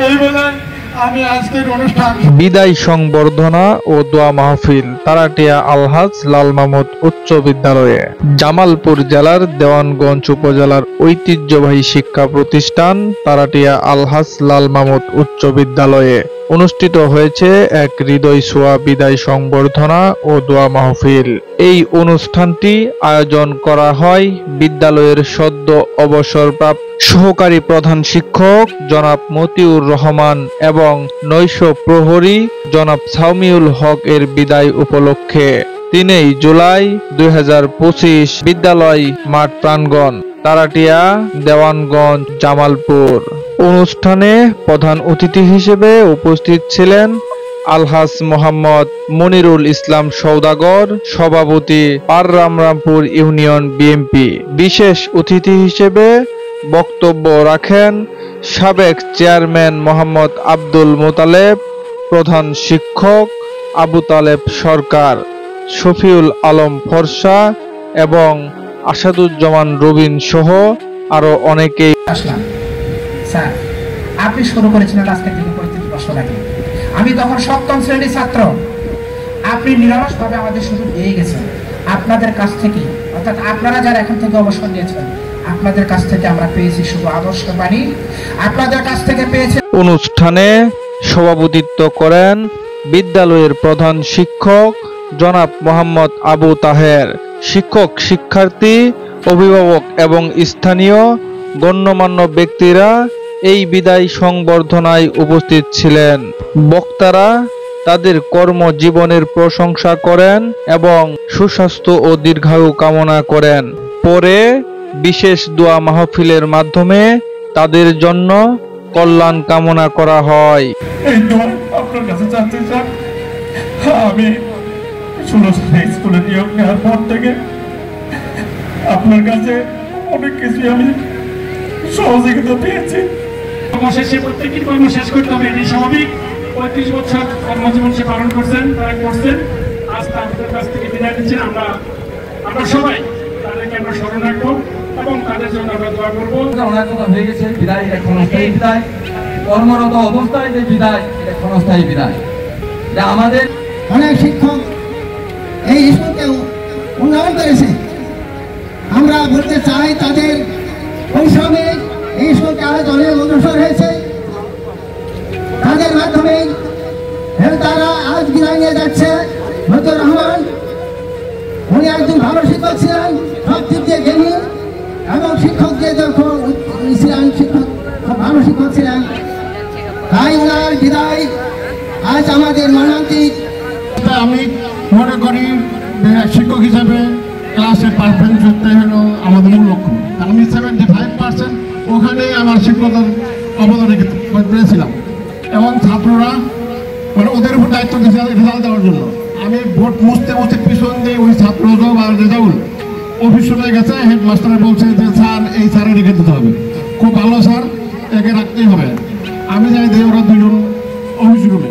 এই বলে আমি আজকের অনুষ্ঠান বিদায় সংবর্ধনা ও দোয়া মাহফিল তারাটিয়া আলহাজ লাল মাহমুদ উচ্চ বিদ্যালয়ে। জামালপুর জেলার দেওয়ানগঞ্জ উপজেলার ঐতিহ্যবাহী শিক্ষা প্রতিষ্ঠান তারাটিয়া আলহাজ লাল মাহমুদ উচ্চ বিদ্যালয়ে অনুষ্ঠিত হয়েছে এক হৃদয় ছোঁয়া বিদায় সংবর্ধনা ও দোয়া মাহফিল। এই অনুষ্ঠানটি আয়োজন করা হয় বিদ্যালয়ের সদ্য অবসরপ্রাপ্ত সহকারী প্রধান শিক্ষক জনাব মতিউর রহমান এবং নৈশ প্রহরী জনাব সাউমিউল হক এর বিদায় উপলক্ষে ৩ জুলাই ২০২৫ বিদ্যালয় মাঠ প্রাঙ্গণ তারাটিয়া দেওয়ানগঞ্জ জামালপুর। অনুষ্ঠানে প্রধান অতিথি হিসেবে উপস্থিত ছিলেন আলহাজ মোহাম্মদ মনিরুল ইসলাম সওদাগর, সভাপতি পাররামরামপুর ইউনিয়ন বিএনপি। বিশেষ অতিথি হিসেবে বক্তব্য রাখেন সাবেক চেয়ারম্যান মোহাম্মদ আব্দুল মোতালেব, প্রধান শিক্ষক আবু তালেব সরকার, শফিউল আলম ফরসা এবং আসাদুজ্জামান রবিন সহ আরো অনেকেই। আসলাম স্যার, আপনি শুরু করেছিলেন আজকে থেকে ৩৫ বছর আগে। আমি তখন ৭ম শ্রেণীর ছাত্র। আপনি নিরলসভাবে আমাদের সুযোগ দিয়ে গেছেন। আপনাদের কাছ থেকে, অর্থাৎ আপনারা যারা এখন থেকে অবসর নিয়েছেন, আপনাদের কাছ থেকে আমরা পেয়েছি শুধু আদর্শ বাণী, আপনাদের কাছ থেকে পেয়েছি। অনুষ্ঠানে সভাপতিত্ব করেন বিদ্যালয়ের প্রধান শিক্ষক জনাব মোহাম্মদ আবু তাহের। শিক্ষক, শিক্ষার্থী, অভিভাবক এবং স্থানীয় গণ্যমান্য ব্যক্তিরা এই বিদায় সংবর্ধনায় উপস্থিত ছিলেন। বক্তারা তাদের কর্মজীবনের প্রশংসা করেন এবং সুস্বাস্থ্য ও দীর্ঘায়ু কামনা করেন। পরে বিশেষ দোয়া মাহফিলের মাধ্যমে তাদের জন্য কল্যাণ কামনা করা হয়। আপনার কাছে জানতে চান, আমি 16 সালে স্কুলে নিয়োগ নেওয়ার পর থেকে আপনার কাছে অনেক কিছু আমি সহযোগিতা পেয়েছি। শেষে প্রত্যেকটি কর্ম শেষ করতে হবে, এটি স্বাভাবিক। ৩৫ বছর কর্মজীবন সে পালন করছেন, তারা করছেন। আজ তাদের কাছ থেকে বিদায় নিচ্ছেন। আমরা সবাই তাদেরকে আমরা স্মরণ রাখবো এবং তাদের জন্য আমরা দোয়া করবো। অনেক কথা হয়ে গেছে, বিদায় এটা ক্ষণস্থায়ী বিদায়। কর্মরত অবস্থায় যে বিদায়, এটা ক্ষণস্থায়ী বিদায়। যা আমাদের অনেক শিক্ষক এই স্কুলকে উন্নয়ন করেছে। আমরা বলতে চাই তাদের পরিশ্রমে এই স্কুলকে আরো অনেক অগ্রসর হয়েছে। তাদের মাধ্যমে তারা আজ বিদায় নিয়ে যাচ্ছে। মতিউর রহমান উনি একজন ভালো শিক্ষক ছিলেন, সব দিক দিয়ে জ্ঞানী এবং শিক্ষক দিয়ে ছিলেন, শিক্ষক খুব ভালো শিক্ষক ছিলেন। তাই ওনার বিদায় আজ আমাদের মর্মান্তিক। আমি মনে করি শিক্ষক হিসাবে ক্লাসের পারফরমেন্স করতে হলো আমাদের মূল লক্ষ্য। আমি 75% ওখানে আমার শিক্ষকতার অবদান পেয়েছিলাম এবং ছাত্ররা মানে ওদের উপর দায়িত্ব দিয়েছে রেজাল্ট দেওয়ার জন্য। আমি বোর্ড মুছতে মুছতে পিছন দিয়ে ওই ছাত্ররা বা রেজাউল অফিস হয়ে গেছে, হেডমাস্টার বলছে যে স্যার এই স্যারে রেখে দিতে হবে, খুব ভালো স্যার, একে রাখতেই হবে। আমি যাই দিয়ে ওরা 2জন অফিস রুমে